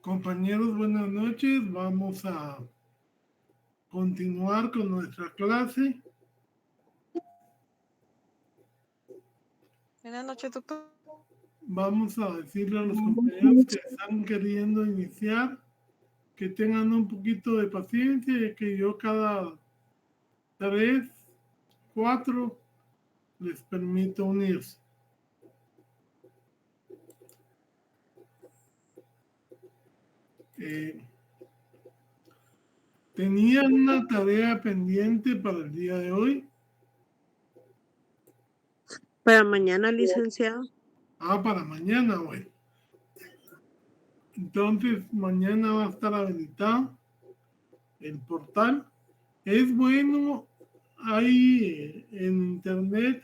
Compañeros, buenas noches. Vamos a continuar con nuestra clase. Buenas noches, doctor. Vamos a decirle a los compañeros que están queriendo iniciar que tengan un poquito de paciencia y que yo cada 3, 4 les permito unirse. ¿Tenían una tarea pendiente para el día de hoy? Para mañana, licenciado. Para mañana, bueno. Entonces, mañana va a estar habilitado el portal. Es bueno, hay en internet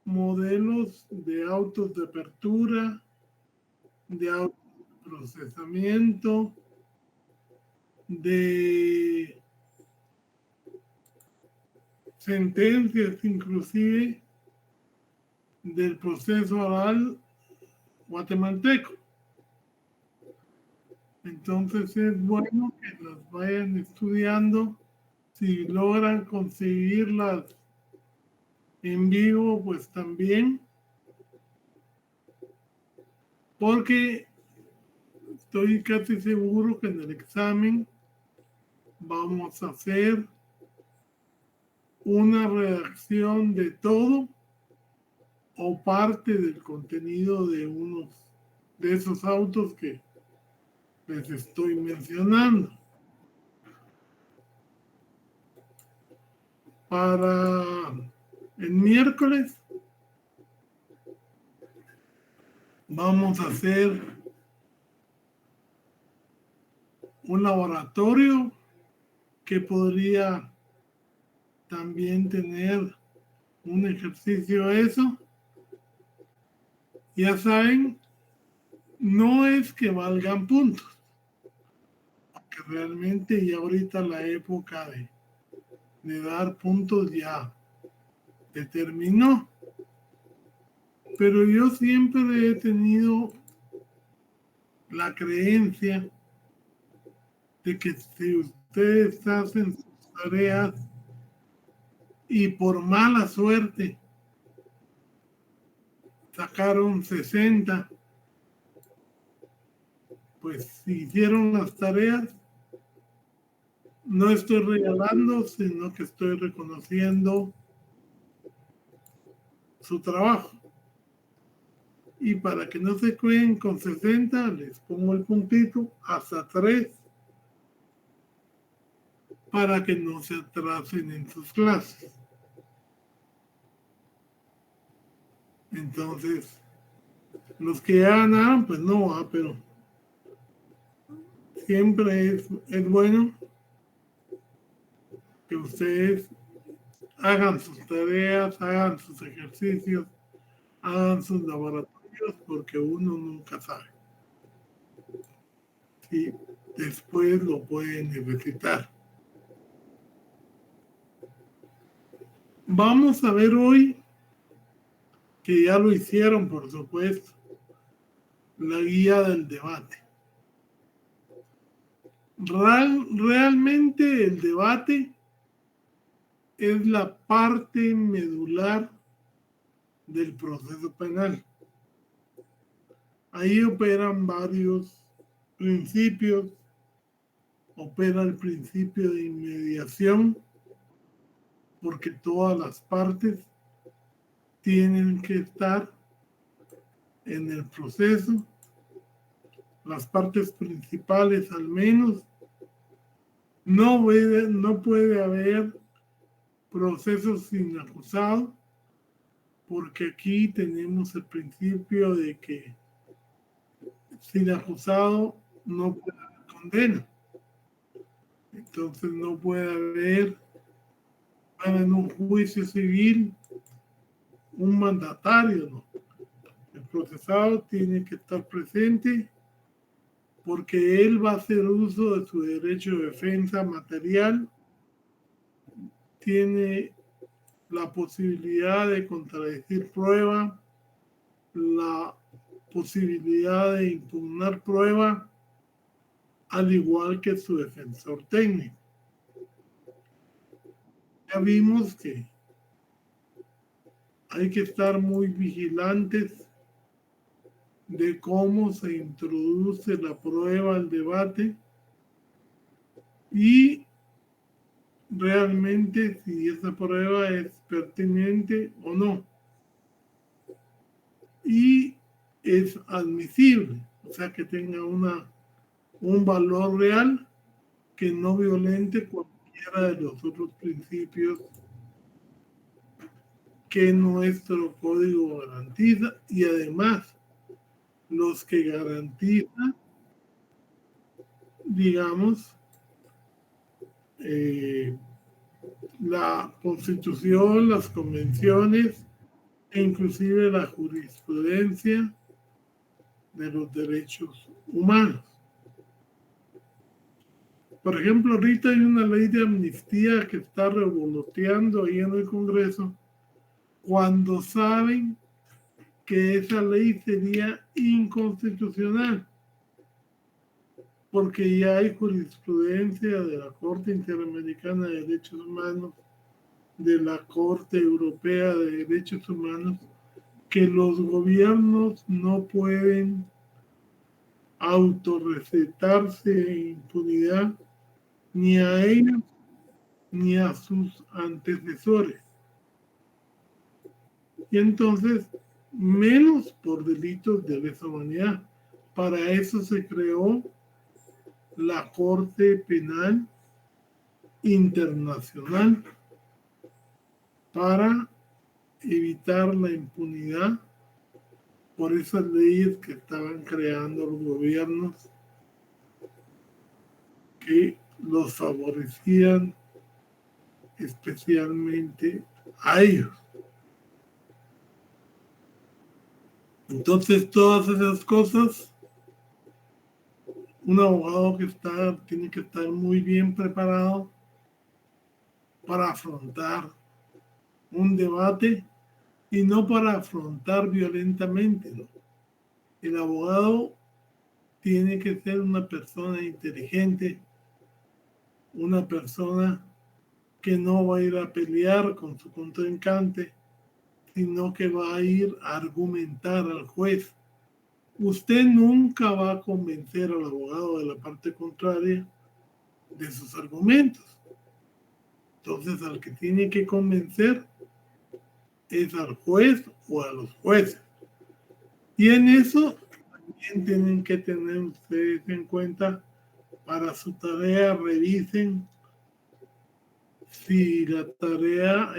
modelos de autos de apertura, de autoprocesamiento, de sentencias inclusive del proceso oral guatemalteco. Entonces es bueno que las vayan estudiando. Si logran conseguirlas en vivo, pues también, porque estoy casi seguro que en el examen vamos a hacer una redacción de todo o parte del contenido de unos de esos autos que les estoy mencionando. Para el miércoles vamos a hacer un laboratorio que podría también tener un ejercicio eso. Ya saben, no es que valgan puntos, porque realmente ya ahorita la época de dar puntos ya terminó. Pero yo siempre he tenido la creencia de que si ustedes hacen sus tareas y por mala suerte sacaron 60, pues si hicieron las tareas, no estoy regalando, sino que estoy reconociendo su trabajo. Y para que no se queden con 60, les pongo el puntito hasta 3 para que no se atrasen en sus clases. Entonces, los que ya ganaron, pues no, pero siempre es bueno que ustedes hagan sus tareas, hagan sus ejercicios, hagan sus laboratorios, porque uno nunca sabe si después lo pueden necesitar. Vamos a ver hoy, que ya lo hicieron, por supuesto, la guía del debate. Realmente el debate es la parte medular del proceso penal. Ahí operan varios principios. Opera el principio de inmediación, porque todas las partes tienen que estar en el proceso, las partes principales al menos. No puede haber procesos sin acusado, porque aquí tenemos el principio de que sin acusado no puede haber condena. Entonces no puede haber en un juicio civil un mandatario, ¿no? El procesado tiene que estar presente porque él va a hacer uso de su derecho de defensa material, tiene la posibilidad de contradecir prueba, la posibilidad de impugnar prueba, al igual que su defensor técnico. Ya vimos que hay que estar muy vigilantes de cómo se introduce la prueba al debate y realmente si esa prueba es pertinente o no. Y es admisible, o sea, que tenga un valor real que no violente cualquiera de los otros principios que nuestro código garantiza y además los que garantizan, digamos, la Constitución, las convenciones e inclusive la jurisprudencia de los derechos humanos. Por ejemplo, ahorita hay una ley de amnistía que está revoloteando ahí en el Congreso cuando saben que esa ley sería inconstitucional, porque ya hay jurisprudencia de la Corte Interamericana de Derechos Humanos, de la Corte Europea de Derechos Humanos, que los gobiernos no pueden autorrecetarse impunidad ni a ellos ni a sus antecesores. Y entonces, menos por delitos de lesa humanidad. Para eso se creó la Corte Penal Internacional, para evitar la impunidad por esas leyes que estaban creando los gobiernos que los favorecían especialmente a ellos. Entonces, todas esas cosas, un abogado tiene que estar muy bien preparado para afrontar un debate y no para afrontar violentamente, ¿no? El abogado tiene que ser una persona inteligente, una persona que no va a ir a pelear con su contrincante, sino que va a ir a argumentar al juez. Usted nunca va a convencer al abogado de la parte contraria de sus argumentos. Entonces, al que tiene que convencer es al juez o a los jueces. Y en eso también tienen que tener ustedes en cuenta, para su tarea, revisen si la tarea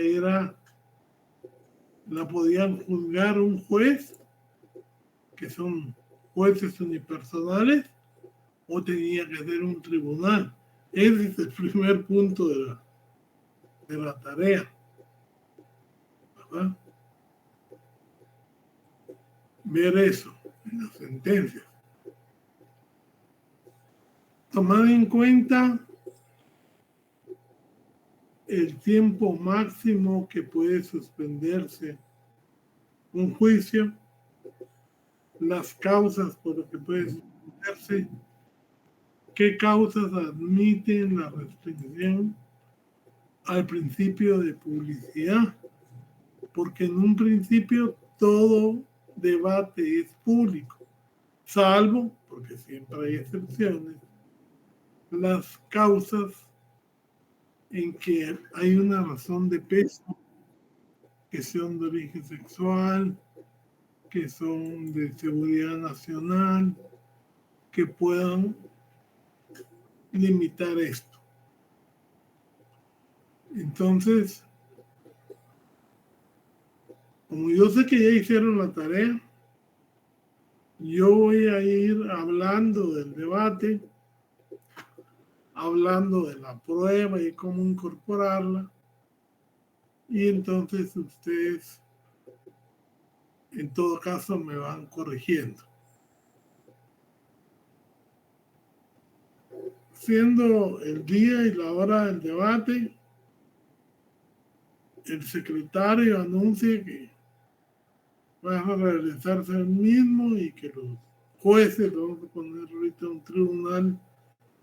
la podían juzgar un juez, que son jueces unipersonales, o tenía que ser un tribunal. Ese es el primer punto de la tarea, ¿verdad? Ver eso en las sentencias. Tomar en cuenta el tiempo máximo que puede suspenderse un juicio, las causas por las que puede suspenderse, qué causas admiten la restricción al principio de publicidad, porque en un principio todo debate es público, salvo, porque siempre hay excepciones, las causas en que hay una razón de peso, que son de origen sexual, que son de seguridad nacional, que puedan limitar esto. Entonces, Como yo sé que ya hicieron la tarea, yo voy a ir hablando del debate, hablando de la prueba y cómo incorporarla. Y entonces ustedes, en todo caso, me van corrigiendo. Siendo el día y la hora del debate, el secretario anuncia que va a realizarse el mismo y que los jueces, vamos a poner ahorita un tribunal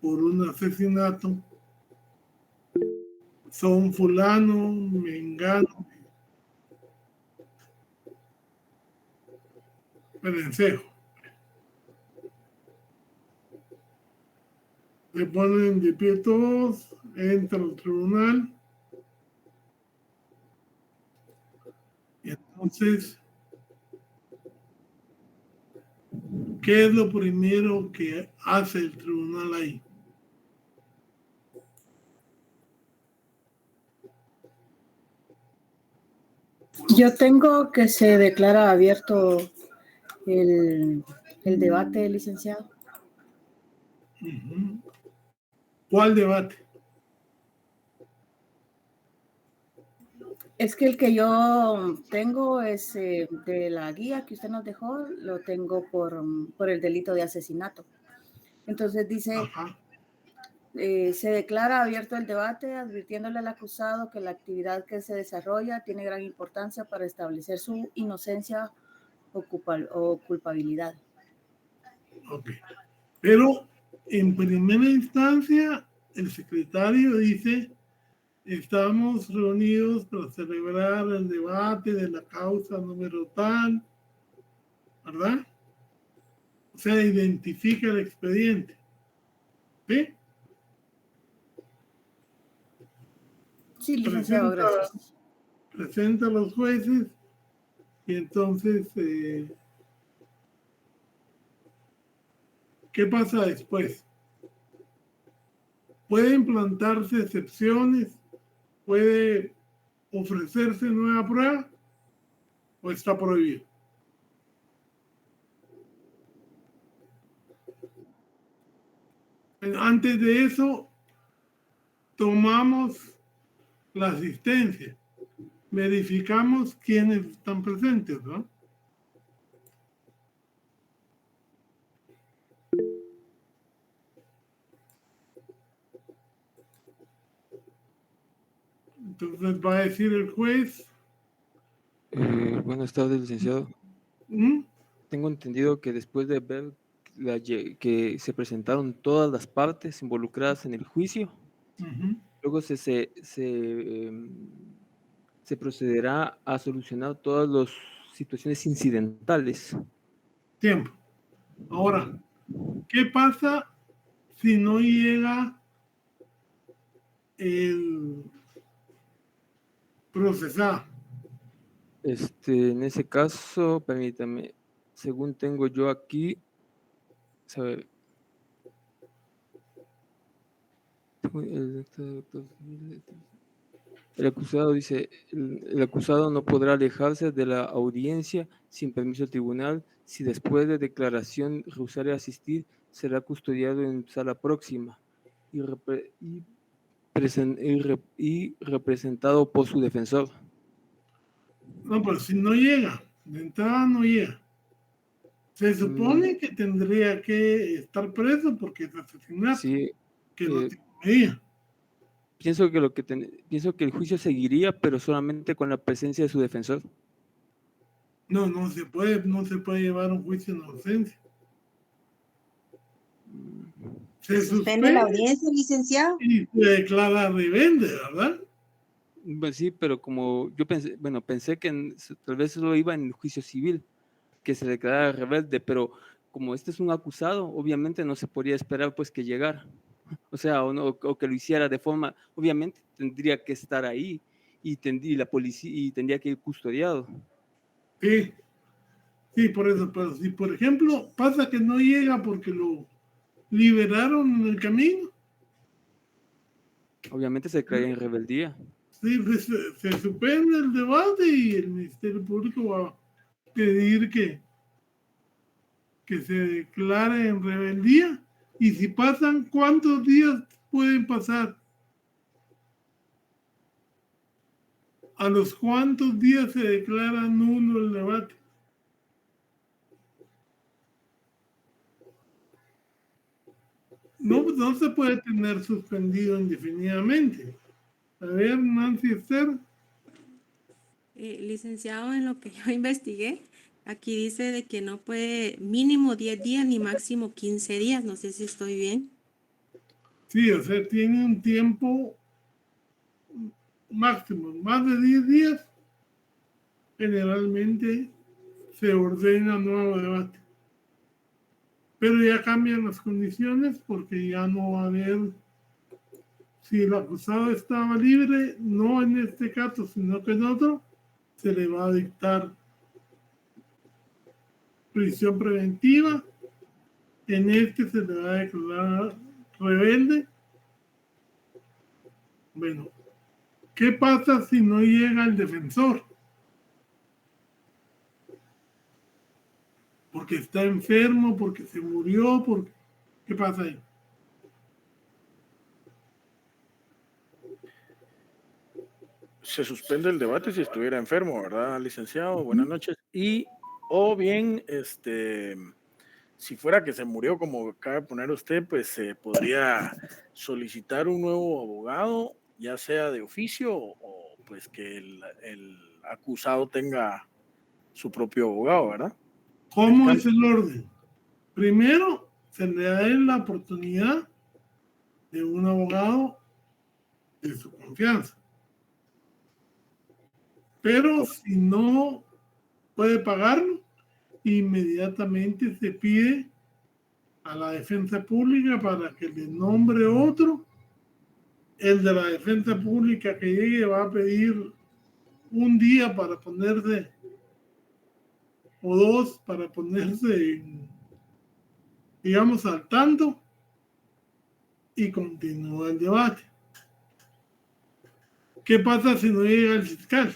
por un asesinato, son fulano, mengano, perencejo. Se ponen de pie todos, entra al tribunal y entonces, ¿qué es lo primero que hace el tribunal ahí? Yo tengo que se declara abierto el debate, licenciado. Uh-huh. ¿Cuál debate? Es que el que yo tengo es de la guía que usted nos dejó, lo tengo por el delito de asesinato. Entonces dice, se declara abierto el debate advirtiéndole al acusado que la actividad que se desarrolla tiene gran importancia para establecer su inocencia o culpabilidad. Ok. Pero en primera instancia, el secretario dice, estamos reunidos para celebrar el debate de la causa número tal, ¿verdad? O sea, identifica el expediente. ¿Sí? Sí, licenciado, gracias. Presenta a los jueces y entonces, ¿qué pasa después? Pueden plantarse excepciones, puede ofrecerse nueva prueba o está prohibido. Antes de eso, tomamos la asistencia, verificamos quiénes están presentes, ¿no? Entonces va a decir el juez. Buenas tardes, licenciado. Tengo entendido que después de ver que se presentaron todas las partes involucradas en el juicio, luego se procederá a solucionar todas las situaciones incidentales. Tiempo. Ahora, ¿qué pasa si no llega el procesado? En ese caso, permítame, según tengo yo aquí, ¿sabe? El acusado dice, el acusado no podrá alejarse de la audiencia sin permiso del tribunal si después de declaración rehusare asistir, será custodiado en sala próxima y representado por su defensor. No, pero si no llega, de entrada no llega. Se supone que tendría que estar preso porque es asesinato, sí, que no tiene medida. Pienso que el juicio seguiría, pero solamente con la presencia de su defensor. No se puede llevar un juicio en ausencia. Se suspende la audiencia, licenciado. Y se declara rebelde, ¿verdad? Pues sí, pero como yo pensé que tal vez solo iba en el juicio civil, que se declarara rebelde, pero como este es un acusado, obviamente no se podría esperar pues que llegara. O sea, o que lo hiciera de forma, obviamente tendría que estar ahí y la policía y tendría que ir custodiado. Sí, por eso, pero si por ejemplo pasa que no llega porque lo liberaron en el camino, obviamente se declararía en rebeldía. Sí, pues, se suspende el debate y el Ministerio Público va a pedir que se declare en rebeldía. Y si pasan, ¿cuántos días pueden pasar? ¿A los cuántos días se declara nulo el debate? No, no se puede tener suspendido indefinidamente. A ver, Nancy Esther. Licenciado, en lo que yo investigué, aquí dice de que no puede mínimo 10 días ni máximo 15 días. No sé si estoy bien. Sí, o sea, tiene un tiempo máximo, más de 10 días, generalmente se ordena nuevo debate. Pero ya cambian las condiciones porque ya no va a haber, si el acusado estaba libre, no en este caso, sino que en otro, se le va a dictar prisión preventiva. En este se le va a declarar rebelde. Bueno, ¿qué pasa si no llega el defensor? Porque está enfermo, porque se murió, porque... ¿Qué pasa ahí? Se suspende el debate si estuviera enfermo, ¿verdad, licenciado? Buenas noches. Y, o bien, si fuera que se murió, como acaba de poner usted, pues se podría solicitar un nuevo abogado, ya sea de oficio o pues que el acusado tenga su propio abogado, ¿verdad? ¿Cómo es el orden? Primero, se le da la oportunidad de un abogado de su confianza. Pero si no puede pagarlo, inmediatamente se pide a la defensa pública para que le nombre otro. El de la defensa pública que llegue va a pedir un día para ponerse, o dos para ponerse, digamos, al tanto, y continúa el debate. ¿Qué pasa si no llega el fiscal?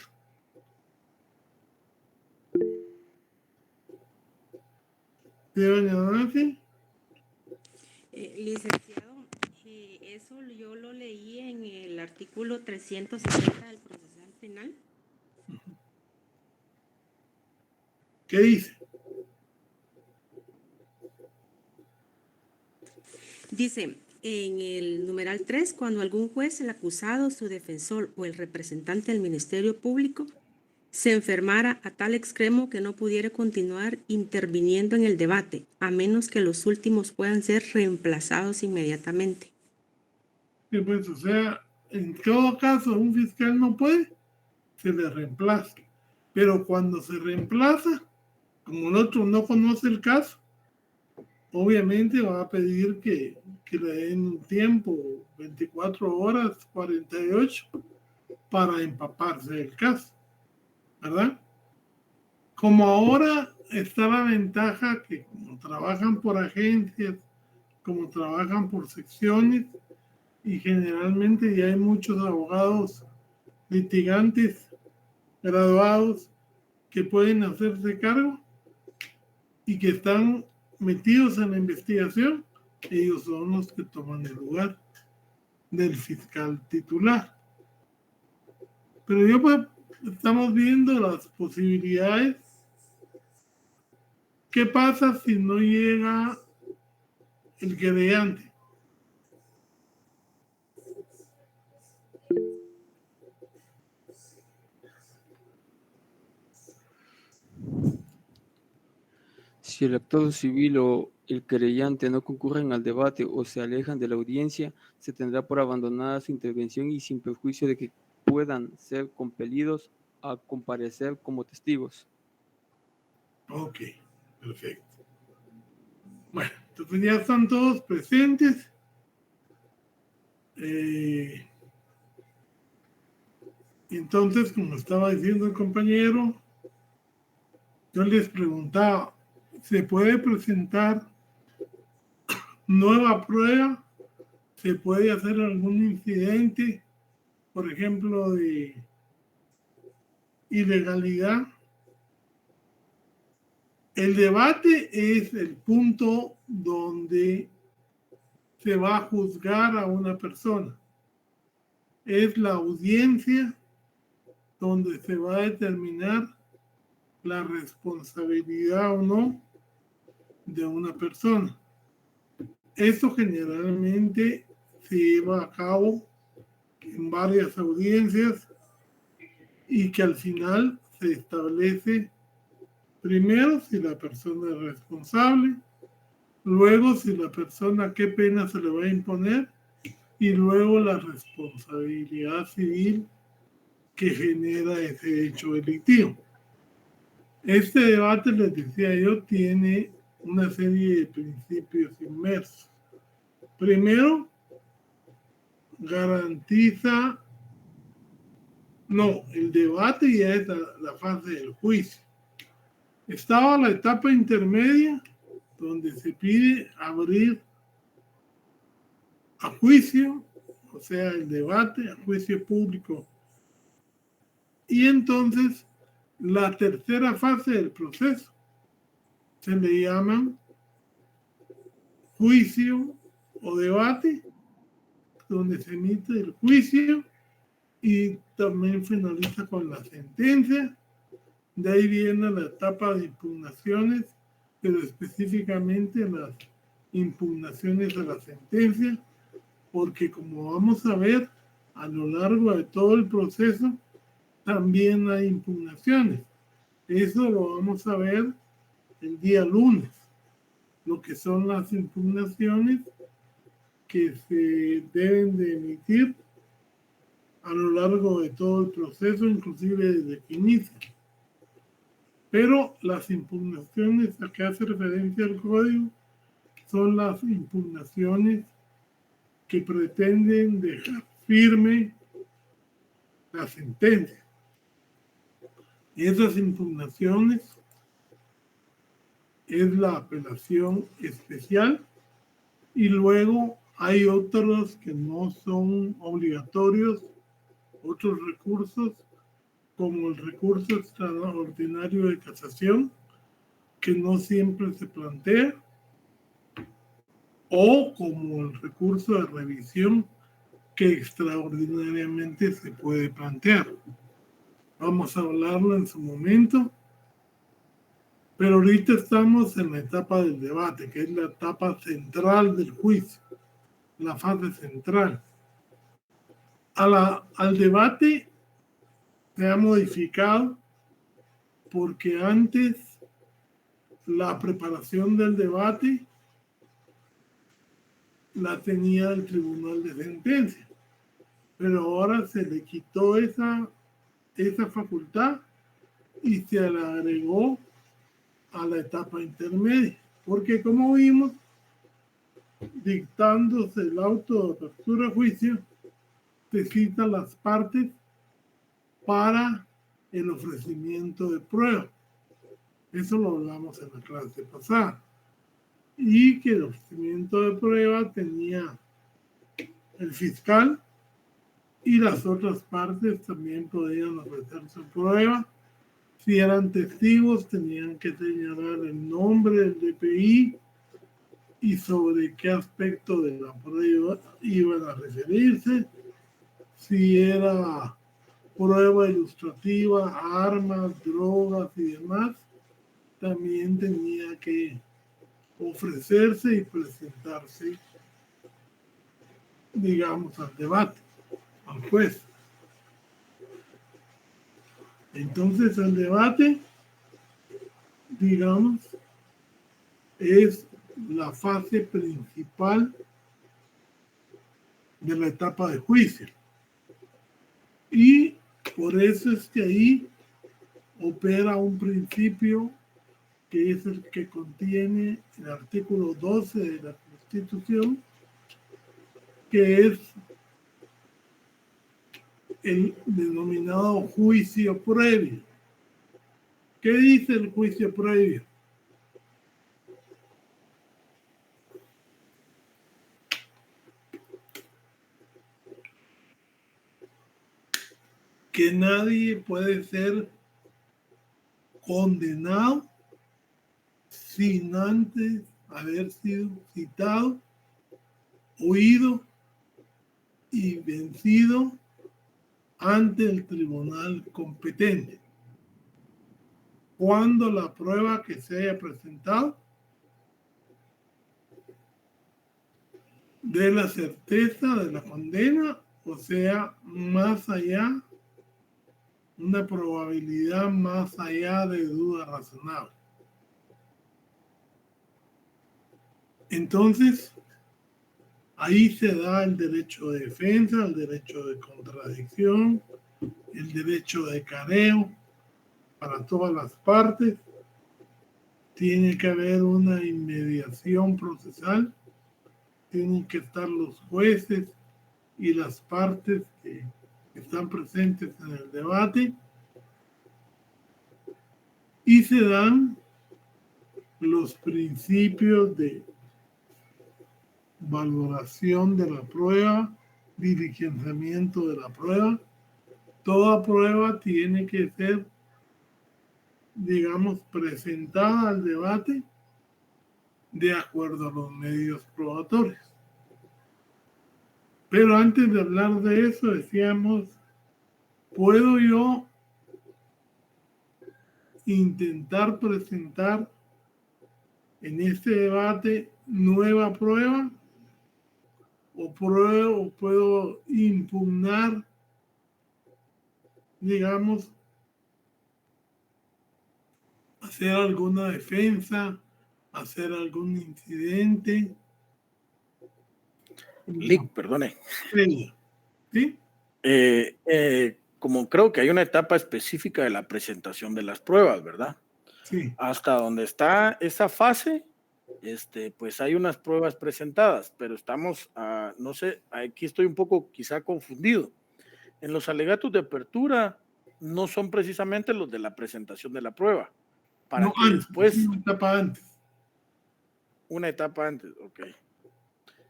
¿Sí, doña Nancy? Licenciado, eso yo lo leí en el artículo 360 del procesal penal. ¿Qué dice? Dice, en el numeral 3, cuando algún juez, el acusado, su defensor o el representante del Ministerio Público se enfermara a tal extremo que no pudiera continuar interviniendo en el debate, a menos que los últimos puedan ser reemplazados inmediatamente. Sí, pues, o sea, en todo caso, un fiscal no puede, se le reemplaza. Pero cuando se reemplaza, como el otro no conoce el caso, obviamente va a pedir que le den un tiempo, 24 horas, 48, para empaparse del caso, ¿verdad? Como ahora está la ventaja que como trabajan por agencias, como trabajan por secciones, y generalmente ya hay muchos abogados litigantes graduados que pueden hacerse cargo y que están metidos en la investigación, ellos son los que toman el lugar del fiscal titular. Pero yo pues estamos viendo las posibilidades. ¿Qué pasa si no llega el querellante? Si el actor civil o el querellante no concurren al debate o se alejan de la audiencia, se tendrá por abandonada su intervención y sin perjuicio de que puedan ser compelidos a comparecer como testigos. Ok, perfecto. Bueno, entonces ya están todos presentes. Entonces, como estaba diciendo el compañero, yo les preguntaba, ¿se puede presentar nueva prueba? ¿Se puede hacer algún incidente por ejemplo, de ilegalidad. El debate es el punto donde se va a juzgar a una persona. Es la audiencia donde se va a determinar la responsabilidad o no de una persona. Esto generalmente se lleva a cabo en varias audiencias y que al final se establece primero si la persona es responsable, luego si la persona qué pena se le va a imponer y luego la responsabilidad civil que genera ese hecho delictivo. Este debate, les decía yo, tiene una serie de principios inmersos. Primero, garantiza, no, el debate ya es la fase del juicio. Estaba la etapa intermedia, donde se pide abrir a juicio, o sea, el debate, a juicio público. Y entonces, la tercera fase del proceso se le llama juicio o debate, donde se emite el juicio y también finaliza con la sentencia. De ahí viene la etapa de impugnaciones, pero específicamente las impugnaciones a la sentencia, porque como vamos a ver, a lo largo de todo el proceso también hay impugnaciones. Eso lo vamos a ver el día lunes, lo que son las impugnaciones que se deben de emitir a lo largo de todo el proceso, inclusive desde que inicia. Pero las impugnaciones a que hace referencia el código son las impugnaciones que pretenden dejar firme la sentencia. Esas impugnaciones es la apelación especial y luego hay otros que no son obligatorios, otros recursos como el recurso extraordinario de casación, que no siempre se plantea, o como el recurso de revisión, que extraordinariamente se puede plantear. Vamos a hablarlo en su momento, pero ahorita estamos en la etapa del debate, que es la etapa central del juicio, la fase central. Al debate se ha modificado porque antes la preparación del debate la tenía el tribunal de sentencia, pero ahora se le quitó esa facultad y se le agregó a la etapa intermedia, porque como vimos, dictándose el auto de apertura a juicio, se citan las partes para el ofrecimiento de prueba. Eso lo hablamos en la clase pasada. Y que el ofrecimiento de prueba tenía el fiscal y las otras partes también podían ofrecer su prueba. Si eran testigos, tenían que señalar el nombre del DPI y sobre qué aspecto de la prueba iban a referirse. Si era prueba ilustrativa, armas, drogas y demás, también tenía que ofrecerse y presentarse, digamos, al debate, al juez. Entonces el debate, digamos, es la fase principal de la etapa de juicio. Y por eso es que ahí opera un principio que es el que contiene el artículo 12 de la Constitución, que es el denominado juicio previo. ¿Qué dice el juicio previo? que nadie puede ser condenado sin antes haber sido citado, oído y vencido ante el tribunal competente, cuando la prueba que se haya presentado dé la certeza de la condena, o sea, más allá, una probabilidad más allá de duda razonable. Entonces, ahí se da el derecho de defensa, el derecho de contradicción, el derecho de careo para todas las partes. Tiene que haber una inmediación procesal, tienen que estar los jueces y las partes que están presentes en el debate, y se dan los principios de valoración de la prueba, diligenciamiento de la prueba. Toda prueba tiene que ser, digamos, presentada al debate de acuerdo a los medios probatorios. Pero antes de hablar de eso, decíamos, ¿puedo yo intentar presentar en este debate nueva prueba? ¿O puedo impugnar, digamos, hacer alguna defensa, hacer algún incidente? Lick, perdone. ¿Sí? Como creo que hay una etapa específica de la presentación de las pruebas, ¿verdad? Sí. Hasta donde está esa fase, pues hay unas pruebas presentadas, pero estamos, no sé, aquí estoy un poco quizá confundido. En los alegatos de apertura no son precisamente los de la presentación de la prueba. Para no, que antes, después... Una etapa antes. Una etapa antes, ok.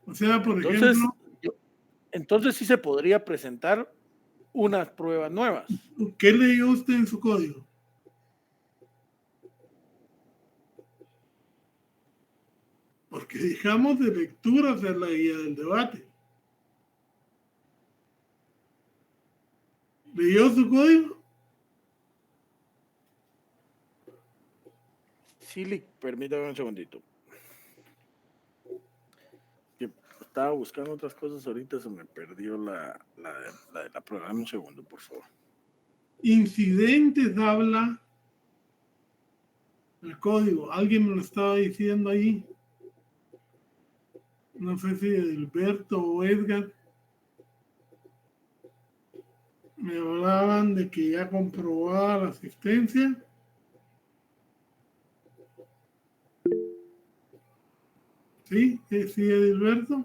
O sea, por ejemplo... Entonces sí se podría presentar unas pruebas nuevas. ¿Qué leyó usted en su código? Porque dejamos de lectura hacer la guía del debate. ¿Leyó su código? Sí, permítame un segundito. Estaba buscando otras cosas ahorita, se me perdió la de la prueba. Dame un segundo, por favor. Incidentes habla el código. Alguien me lo estaba diciendo ahí. No sé si Edilberto o Edgar. Me hablaban de que ya comprobaba la asistencia. ¿Sí? ¿Sí, Edilberto?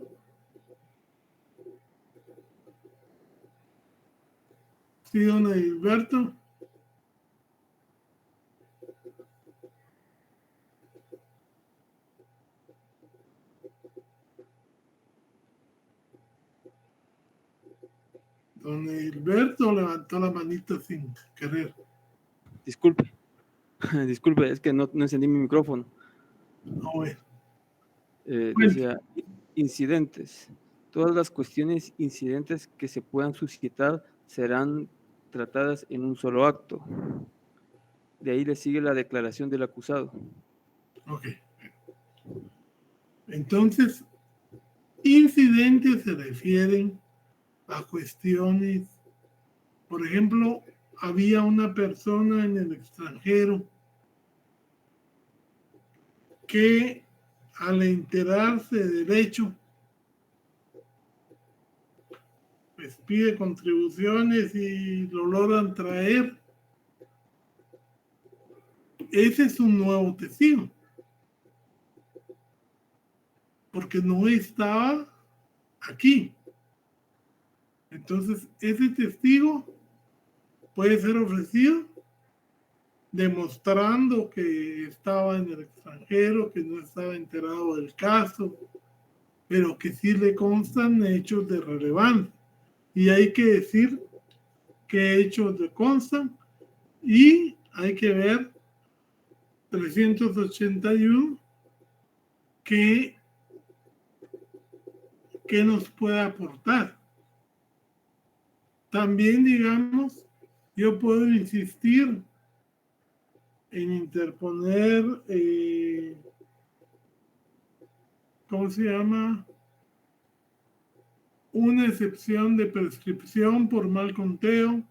¿Sí, don Edilberto? Don Edilberto levantó la manita sin querer. Disculpe, es que no encendí mi micrófono. Bueno. Decía, incidentes. Todas las cuestiones incidentes que se puedan suscitar serán tratadas en un solo acto. De ahí le sigue la declaración del acusado. Ok. Entonces, incidentes se refieren a cuestiones, por ejemplo, había una persona en el extranjero que al enterarse del hecho, pues pide contribuciones y lo logran traer. Ese es un nuevo testigo, porque no estaba aquí. Entonces, ese testigo puede ser ofrecido demostrando que estaba en el extranjero, que no estaba enterado del caso, pero que sí le constan hechos de relevancia. Y hay que decir qué hechos le constan, y hay que ver 381 qué nos puede aportar. También, digamos, yo puedo insistir en interponer, ¿cómo se llama? Una excepción de prescripción por mal conteo,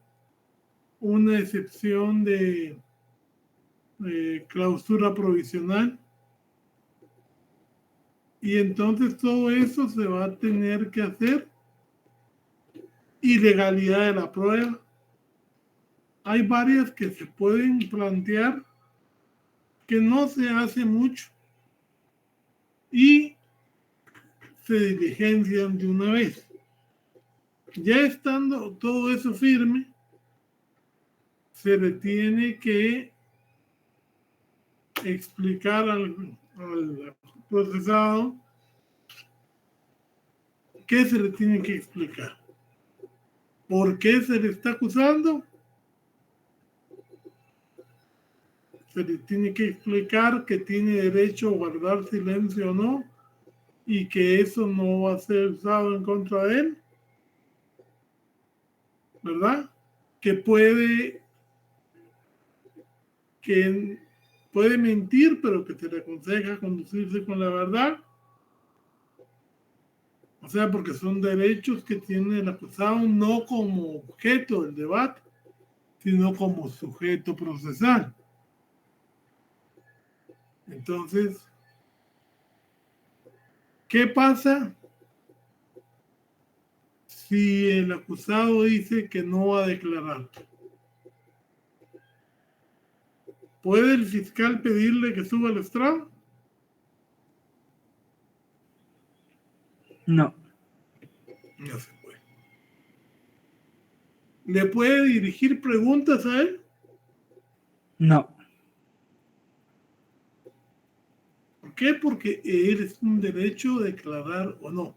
una excepción de clausura provisional. Y entonces todo eso se va a tener que hacer. Ilegalidad de la prueba. Hay varias que se pueden plantear que no se hace mucho y se diligencian de una vez. Ya estando todo eso firme, se le tiene que explicar al procesado qué se le tiene que explicar. ¿Por qué se le está acusando? Se le tiene que explicar que tiene derecho a guardar silencio o no, y que eso no va a ser usado en contra de él, ¿verdad? Que puede mentir, pero que se le aconseja conducirse con la verdad. O sea, porque son derechos que tiene el acusado no como objeto del debate, sino como sujeto procesal. Entonces, ¿qué pasa si el acusado dice que no va a declarar? ¿Puede el fiscal pedirle que suba al estrado? No. No se puede. ¿Le puede dirigir preguntas a él? No. ¿Por qué? Porque él es un derecho a declarar o no.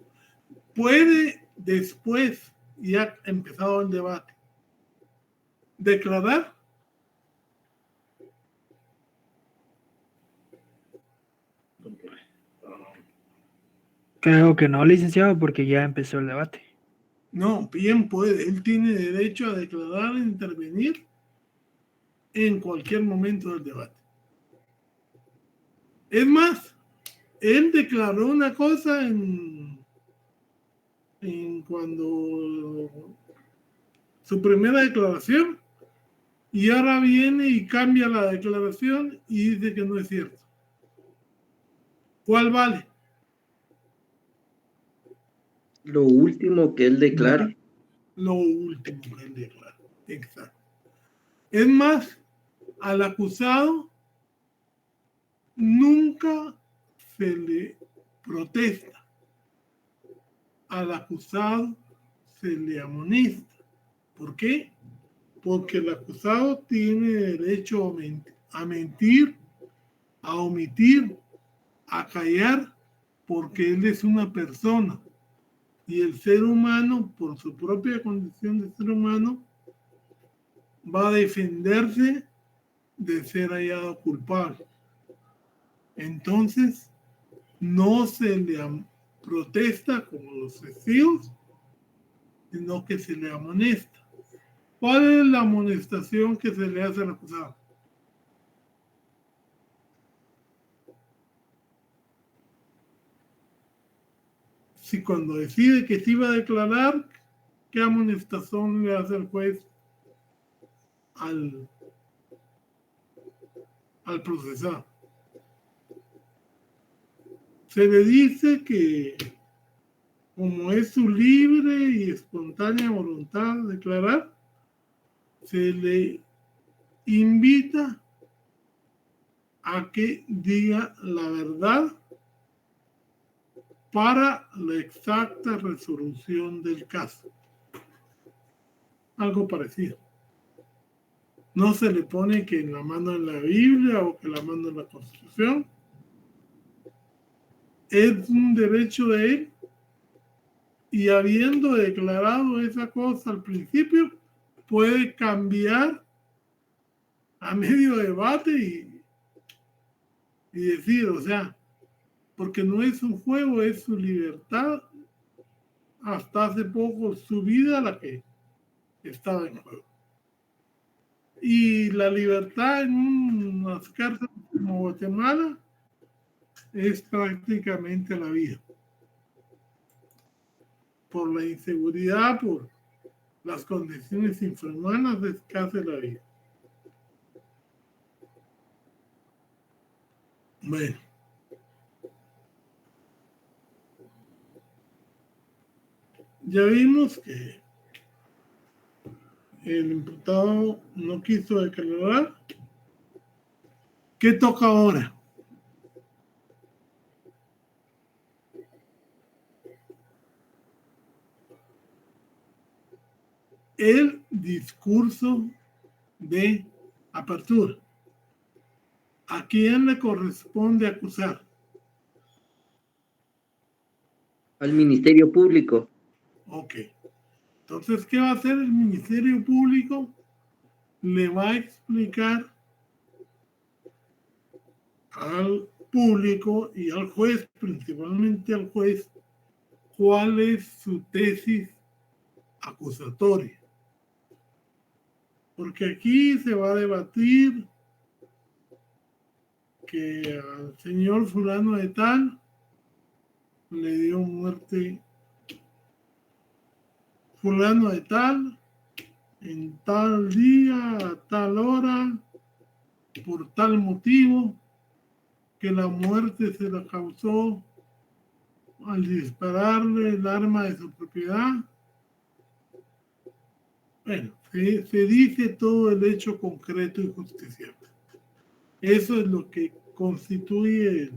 Puede después, ya ha empezado el debate, declarar. Creo que no, licenciado, porque ya empezó el debate. No, bien puede. Él tiene derecho a declarar e intervenir en cualquier momento del debate. Es más, él declaró una cosa en cuando su primera declaración, y ahora viene y cambia la declaración y dice que no es cierto. ¿Cuál vale? Lo último que él declare. Lo último que él declara. Exacto. Es más, al acusado nunca se le protesta. Al acusado se le amonesta. ¿Por qué? Porque el acusado tiene derecho a mentir, a omitir, a callar, porque él es una persona. Y el ser humano, por su propia condición de ser humano, va a defenderse de ser hallado culpable. Entonces, no se le protesta como los testigos, sino que se le amonesta. ¿Cuál es la amonestación que se le hace al acusado? Si cuando decide que se iba a declarar, ¿qué amonestación le hace el juez al procesado? Se le dice que, como es su libre y espontánea voluntad de declarar, se le invita a que diga la verdad para la exacta resolución del caso. Algo parecido. No se le pone que la mano en la Biblia o que la mano en la Constitución. Es un derecho de él, y habiendo declarado esa cosa al principio, puede cambiar a medio debate y decir, o sea, porque no es un juego, es su libertad, hasta hace poco su vida la que estaba en juego. Y la libertad en unas cárceles como Guatemala es prácticamente la vida. Por la inseguridad, por las condiciones infrahumanas, es casi la vida. Bueno. Ya vimos que el imputado no quiso declarar. ¿Qué toca ahora? El discurso de apertura. ¿A quién le corresponde acusar? Al Ministerio Público. Ok. Entonces, ¿qué va a hacer el Ministerio Público? Le va a explicar al público y al juez, principalmente al juez, cuál es su tesis acusatoria. Porque aquí se va a debatir que al señor fulano de tal le dio muerte fulano de tal en tal día, a tal hora, por tal motivo, que la muerte se la causó al dispararle el arma de su propiedad. Bueno, se dice todo el hecho concreto y justiciable. Eso es lo que constituye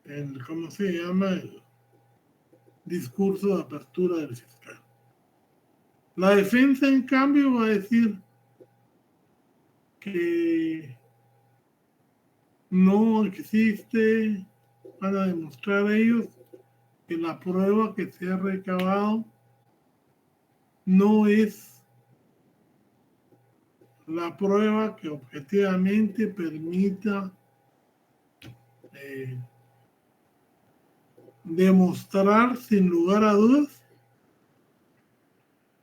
el ¿cómo se llama? El discurso de apertura del fiscal. La defensa, en cambio, va a decir que no existe, van a demostrar ellos que la prueba que se ha recabado no es la prueba que objetivamente permita demostrar sin lugar a dudas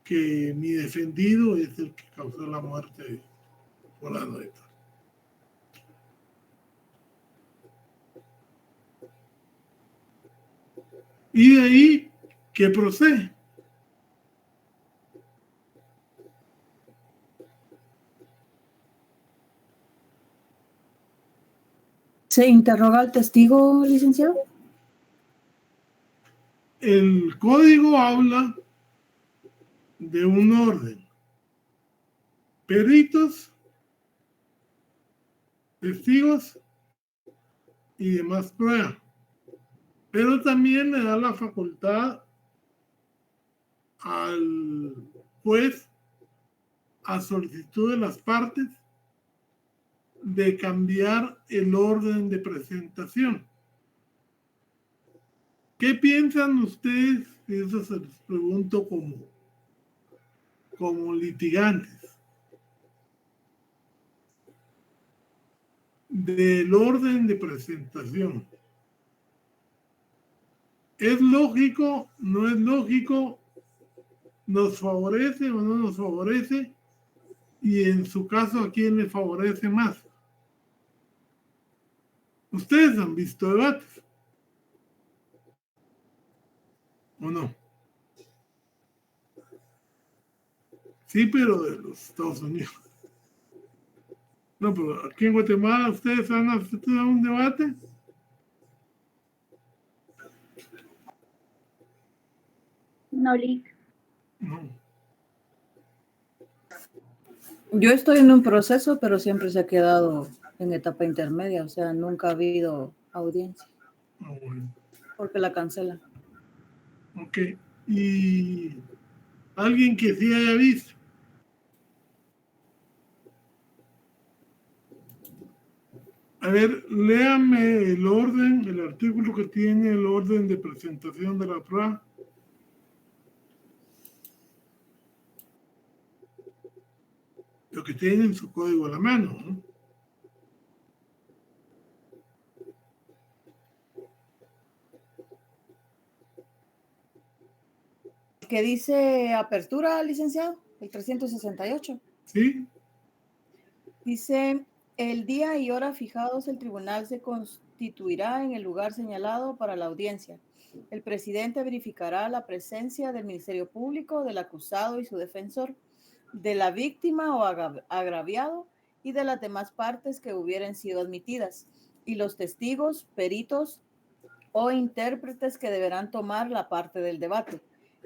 que mi defendido es el que causó la muerte de fulano de tal. Y de ahí, ¿qué procede? ¿Se interroga al testigo, licenciado? El código habla de un orden. Peritos, testigos y demás pruebas. Pero también le da la facultad al juez, a solicitud de las partes, de cambiar el orden de presentación. ¿Qué piensan ustedes? Eso se les pregunto como litigantes. Del orden de presentación. ¿Es lógico? ¿No es lógico? ¿Nos favorece o no nos favorece? Y en su caso, ¿a quién le favorece más? Ustedes han visto debates, ¿o no? Sí, pero de los Estados Unidos. No, pero aquí en Guatemala, ¿ustedes han asistido a un debate? No, Lic. No. Yo estoy en un proceso, pero siempre se ha quedado en etapa intermedia, o sea, nunca ha habido audiencia. Ah, bueno. Porque la cancelan. Ok. ¿Y alguien que sí haya visto? A ver, léame el orden, el artículo que tiene el orden de presentación de la prueba. lo que tienen su código a la mano, ¿no? ¿Qué dice apertura, licenciado? El 368. Sí. Dice, el día y hora fijados, el tribunal se constituirá en el lugar señalado para la audiencia. El presidente verificará la presencia del Ministerio Público, del acusado y su defensor, de la víctima o agraviado y de las demás partes que hubieran sido admitidas, y los testigos, peritos o intérpretes que deberán tomar la parte del debate.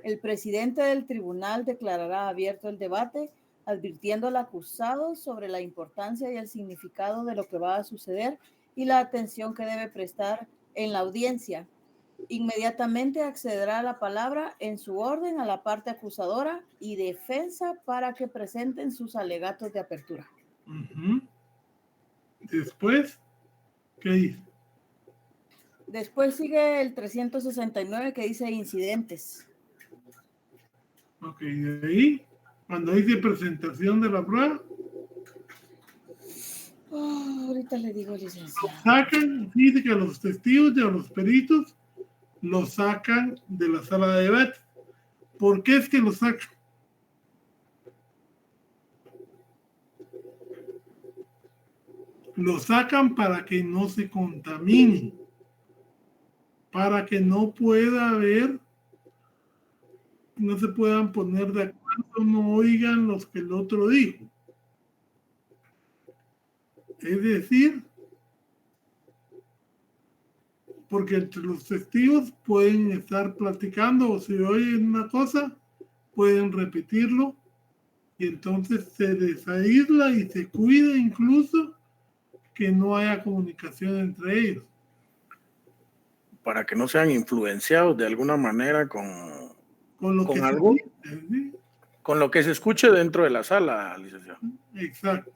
El presidente del tribunal declarará abierto el debate, advirtiendo al acusado sobre la importancia y el significado de lo que va a suceder y la atención que debe prestar en la audiencia. Inmediatamente accederá a la palabra en su orden a la parte acusadora y defensa para que presenten sus alegatos de apertura. Después, ¿qué dice? Después sigue el 369 que dice incidentes. Ok, de ahí, cuando dice presentación de la prueba, ahorita le digo, licenciado. Sacan, dice que a los testigos y a los peritos los sacan de la sala de debate. ¿Por qué es que los sacan? Los sacan para que no se contaminen, para que no pueda haber, no se puedan poner de acuerdo, no oigan los que el otro dijo. Es decir, porque entre los testigos pueden estar platicando o si oyen una cosa, pueden repetirlo y entonces se desaísla y se cuida incluso que no haya comunicación entre ellos. Para que no sean influenciados de alguna manera con algo, con lo que se escuche dentro de la sala, licenciado. Exacto.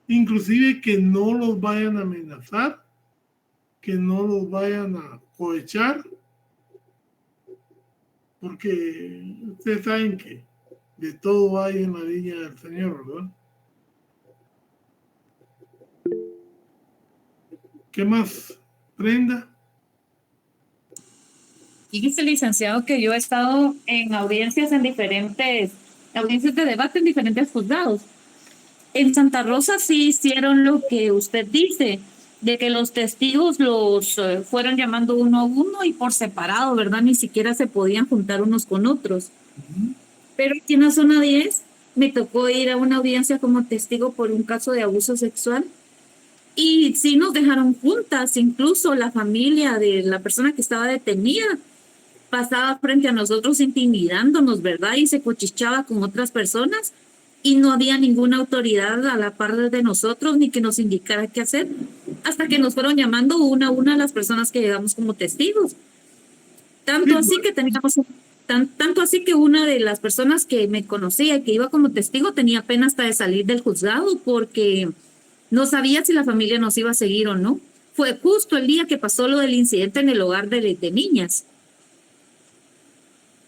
Inclusive que no los vayan a amenazar, que no los vayan a cohechar, porque ustedes saben que de todo hay en la viña del Señor, ¿verdad? ¿Qué más, Brenda? Dice, licenciado, que yo he estado en audiencias de debate en diferentes juzgados. En Santa Rosa sí hicieron lo que usted dice, de que los testigos los fueron llamando uno a uno y por separado, ¿verdad? Ni siquiera se podían juntar unos con otros. Pero aquí en la zona 10 me tocó ir a una audiencia como testigo por un caso de abuso sexual. Y sí nos dejaron juntas, incluso la familia de la persona que estaba detenida pasaba frente a nosotros intimidándonos, ¿verdad? Y se cuchicheaba con otras personas y no había ninguna autoridad a la par de nosotros ni que nos indicara qué hacer, hasta que nos fueron llamando una a una las personas que llegamos como testigos. Tanto así que teníamos, tanto así que una de las personas que me conocía, que iba como testigo, tenía pena hasta de salir del juzgado porque no sabía si la familia nos iba a seguir o no. Fue justo el día que pasó lo del incidente en el hogar de niñas.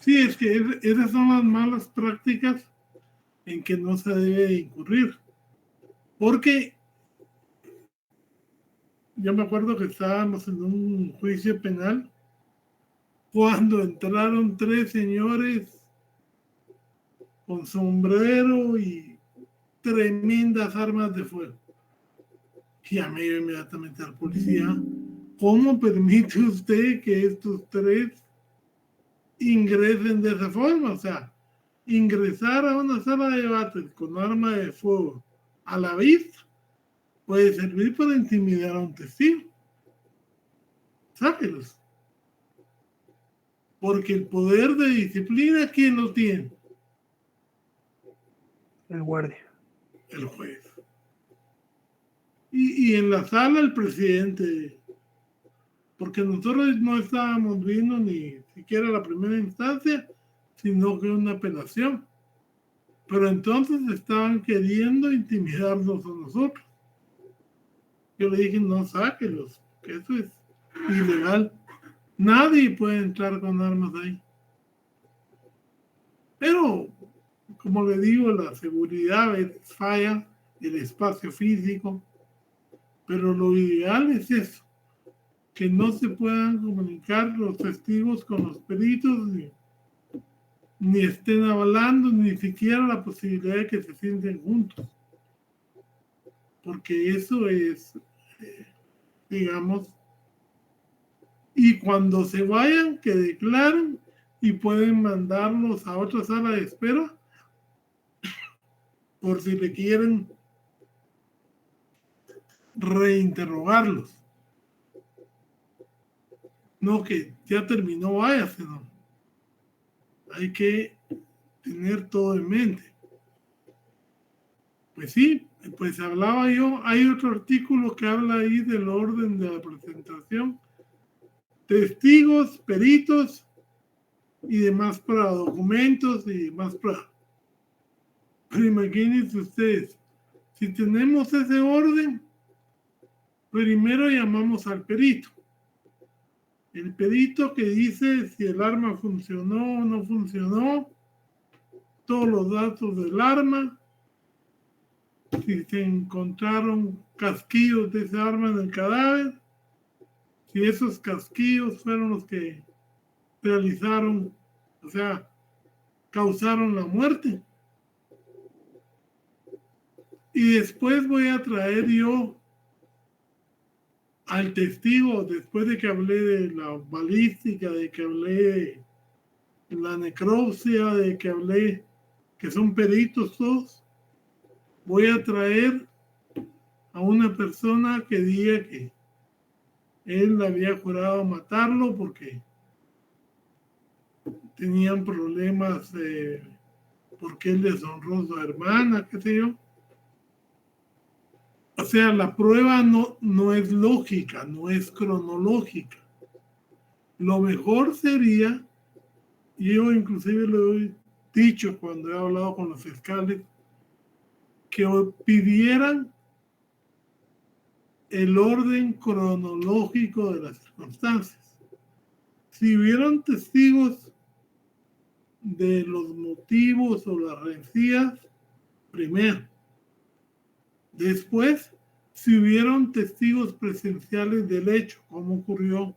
Sí, es que esas son las malas prácticas en que no se debe incurrir. Porque yo me acuerdo que estábamos en un juicio penal cuando entraron 3 señores con sombrero y tremendas armas de fuego. Llamé yo inmediatamente al policía. ¿Cómo permite usted que estos 3 ingresen de esa forma? O sea, ingresar a una sala de debate con arma de fuego a la vista puede servir para intimidar a un testigo. Sáquelos. Porque el poder de disciplina, ¿quién lo tiene? El guardia. El juez. Y en la sala el presidente, porque nosotros no estábamos viendo ni siquiera la primera instancia, sino que una apelación. Pero entonces estaban queriendo intimidarnos a nosotros. Yo le dije, no, sáquelos, que eso es ilegal. Nadie puede entrar con armas ahí. Pero como le digo, la seguridad a veces falla, el espacio físico, pero lo ideal es eso, que no se puedan comunicar los testigos con los peritos, ni estén hablando, ni siquiera la posibilidad de que se sienten juntos, porque eso es, digamos, y cuando se vayan, que declaren y pueden mandarlos a otra sala de espera por si le quieren reinterrogarlos. No, que ya terminó, váyase, no. Hay que tener todo en mente. Pues sí, pues hablaba yo, hay otro artículo que habla ahí del orden de la presentación. Testigos, peritos y demás para documentos y demás para... Pero imagínense ustedes, si tenemos ese orden, primero llamamos al perito. El perito que dice si el arma funcionó o no funcionó, todos los datos del arma, si se encontraron casquillos de esa arma en el cadáver, si esos casquillos fueron los que realizaron, o sea, causaron la muerte. Y después voy a traer yo al testigo, después de que hablé de la balística, de que hablé de la necropsia, de que hablé que son peritos todos, voy a traer a una persona que diga que él había jurado matarlo porque tenían problemas, porque él deshonró a su hermana, qué sé yo. O sea, la prueba no es lógica, no es cronológica. Lo mejor sería, y yo inclusive lo he dicho cuando he hablado con los fiscales, que pidieran el orden cronológico de las circunstancias. Si hubieran testigos de los motivos o las rencillas, primero. Después, si hubieron testigos presenciales del hecho, cómo ocurrió,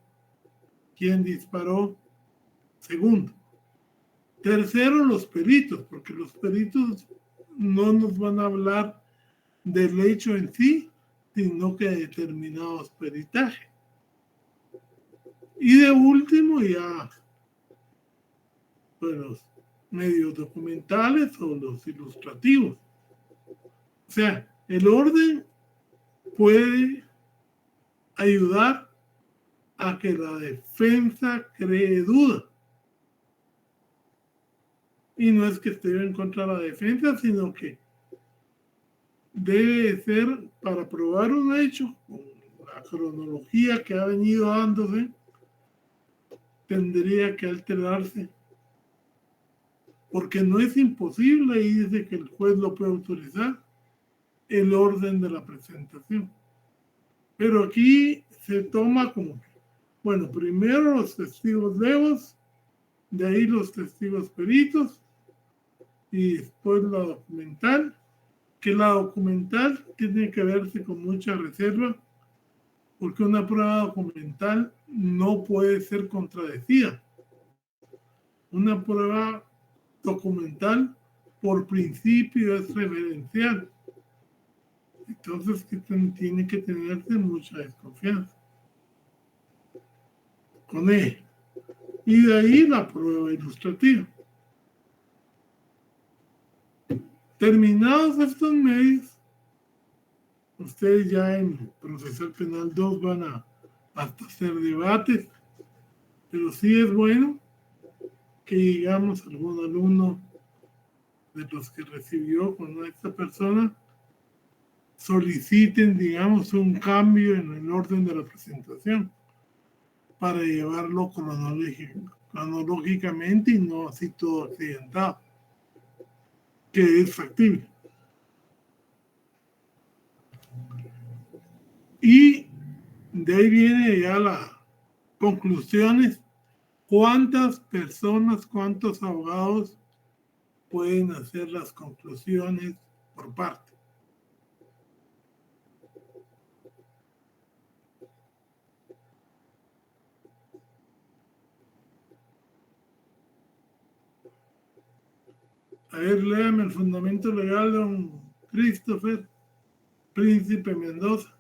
quién disparó, segundo. Tercero, los peritos, porque los peritos no nos van a hablar del hecho en sí, sino que de determinados peritajes. Y de último, ya, pues los medios documentales o los ilustrativos. O sea, el orden puede ayudar a que la defensa cree duda. Y no es que esté en contra de la defensa, sino que debe ser para probar un hecho, con la cronología que ha venido dándose, tendría que alterarse. Porque no es imposible, y dice que el juez lo puede autorizar, el orden de la presentación. Pero aquí se toma como, bueno, primero los testigos legos, de ahí los testigos peritos, y después la documental, que la documental tiene que verse con mucha reserva, porque una prueba documental no puede ser contradecida. Una prueba documental, por principio, es referencial. Entonces, tiene que tenerse mucha desconfianza con ella. Y de ahí la prueba ilustrativa. Terminados estos medios, ustedes ya en Procesal Penal 2 van a hasta hacer debates, pero sí es bueno que digamos algún alumno de los que recibió con esta persona soliciten, digamos, un cambio en el orden de la presentación para llevarlo cronológicamente y no así todo accidentado, que es factible. Y de ahí viene ya las conclusiones. ¿Cuántas personas, cuántos abogados pueden hacer las conclusiones por parte. A ver, léame el fundamento legal, don Christopher Príncipe Mendoza.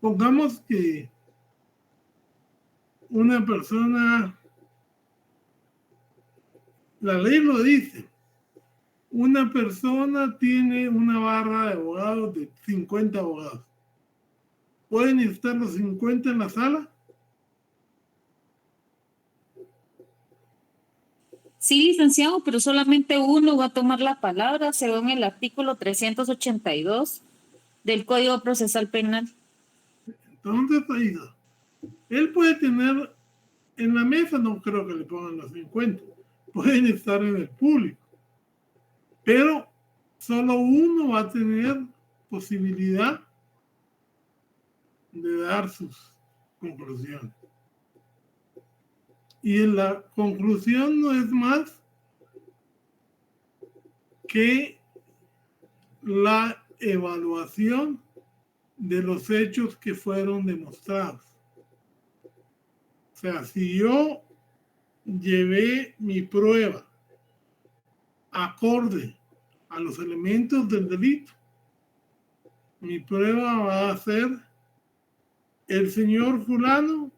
Pongamos que una persona, la ley lo dice, una persona tiene una barra de abogados de 50 abogados. ¿Pueden estar los 50 en la sala? Sí, licenciado, pero solamente uno va a tomar la palabra según el artículo 382 del Código Procesal Penal. Entonces, ahí él puede tener en la mesa, no creo que le pongan los 50, pueden estar en el público, pero solo uno va a tener posibilidad de dar sus conclusiones. Y la conclusión no es más que la evaluación de los hechos que fueron demostrados. O sea, si yo llevé mi prueba acorde a los elementos del delito, mi prueba va a ser: el señor fulano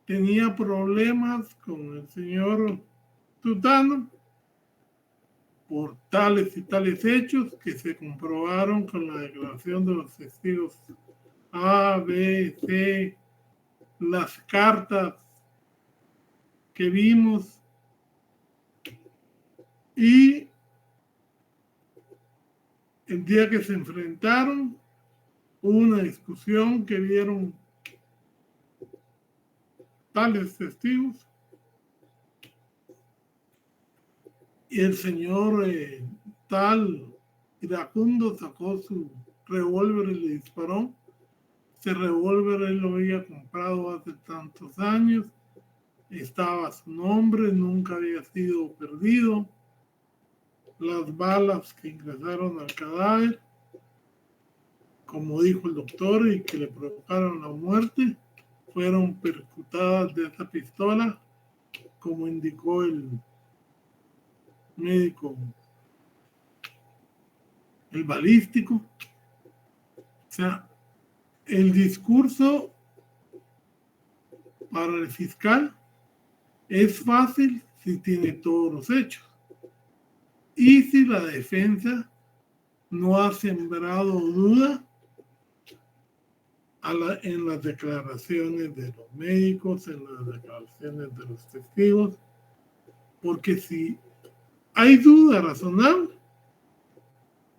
tenía problemas con el señor Tutano por tales y tales hechos que se comprobaron con la declaración de los testigos A, B, C, las cartas que vimos, y el día que se enfrentaron hubo una discusión que vieron tales testigos, y el señor tal iracundo sacó su revólver y le disparó. Ese revólver él lo había comprado hace tantos años, estaba a su nombre, nunca había sido perdido. Las balas que ingresaron al cadáver, como dijo el doctor, y que le provocaron la muerte, fueron percutadas de esa pistola, como indicó el médico, el balístico. O sea, el discurso para el fiscal es fácil si tiene todos los hechos y si la defensa no ha sembrado duda en las declaraciones de los médicos, en las declaraciones de los testigos, porque si hay duda razonable,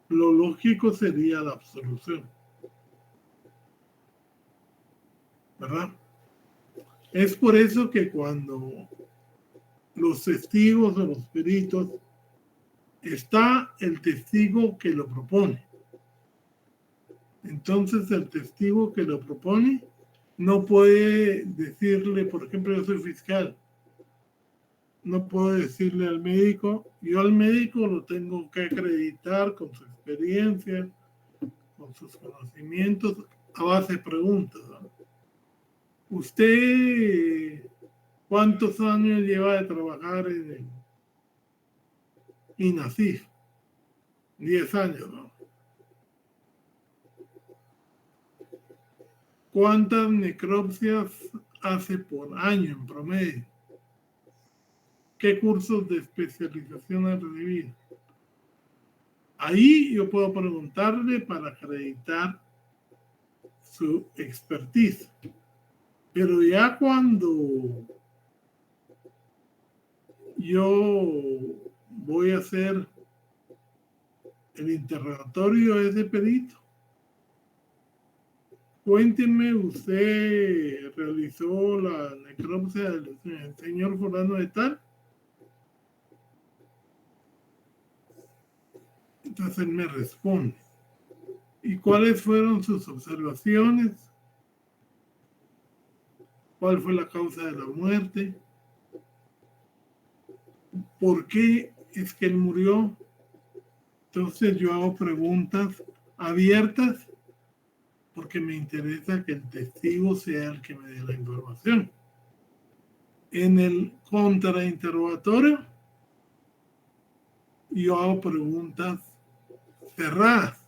lo lógico sería la absolución, ¿verdad? Es por eso que cuando los testigos o los peritos, está el testigo que lo propone. Entonces el testigo que lo propone no puede decirle, por ejemplo, yo soy fiscal, no puedo decirle al médico, yo al médico lo tengo que acreditar con su experiencia, con sus conocimientos, a base de preguntas, ¿no? ¿Usted cuántos años lleva de trabajar en el INASIF? 10 años, ¿no? ¿Cuántas necropsias hace por año en promedio? ¿Qué cursos de especialización ha recibido? Ahí yo puedo preguntarle para acreditar su expertise. Pero ya cuando yo voy a hacer el interrogatorio de ese perito, cuénteme, usted realizó la necropsia del señor fulano de tal. Entonces él me responde. ¿Y cuáles fueron sus observaciones? cuál fue la causa de la muerte, por qué es que él murió. Entonces yo hago preguntas abiertas porque me interesa que el testigo sea el que me dé la información. En el contrainterrogatorio, yo hago preguntas cerradas.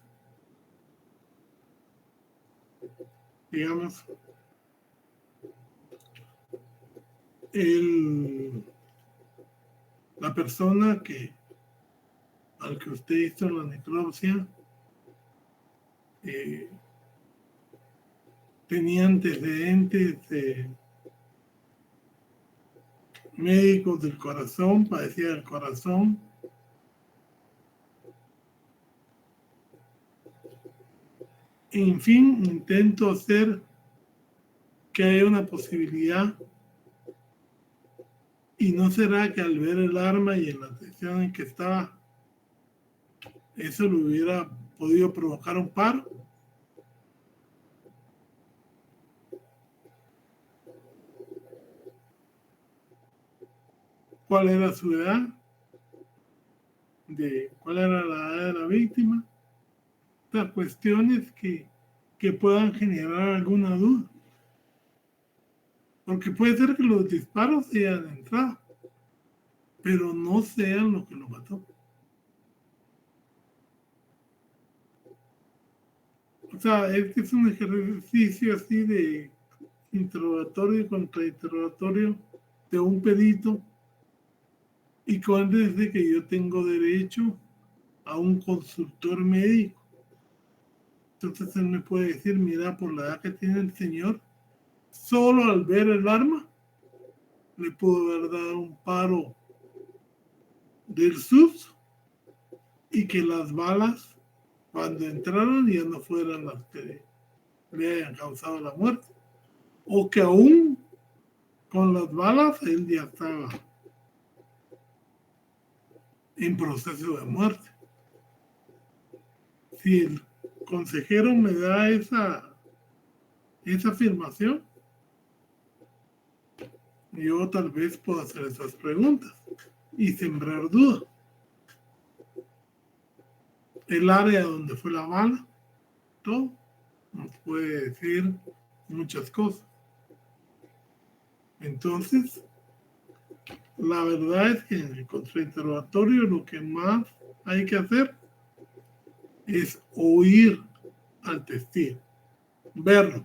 Digamos, la persona al que usted hizo la necropsia tenía antecedentes médicos del corazón, padecía del corazón. En fin, intento hacer que haya una posibilidad. ¿Y no será que al ver el arma y en la situación en que estaba, eso le hubiera podido provocar un paro? ¿Cuál era su edad? ¿Cuál era la edad de la víctima? Estas cuestiones que puedan generar alguna duda. Porque puede ser que los disparos sean entrado, pero no sean lo que lo mató. O sea, este es un ejercicio así de interrogatorio y contrainterrogatorio de un perito, y con desde que yo tengo derecho a un consultor médico. Entonces él me puede decir, mira, por la edad que tiene el señor, solo al ver el arma, le pudo haber dado un paro del susto y que las balas, cuando entraron, ya no fueran las que le hayan causado la muerte. O que aún con las balas, él ya estaba en proceso de muerte. Si el consejero me da esa afirmación, yo tal vez pueda hacer esas preguntas y sembrar duda. El área donde fue la bala, todo, nos puede decir muchas cosas. Entonces, la verdad es que en el contrainterrogatorio lo que más hay que hacer es oír al testigo, verlo.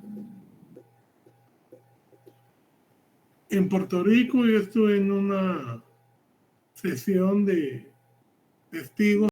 En Puerto Rico yo estuve en una sesión de testigos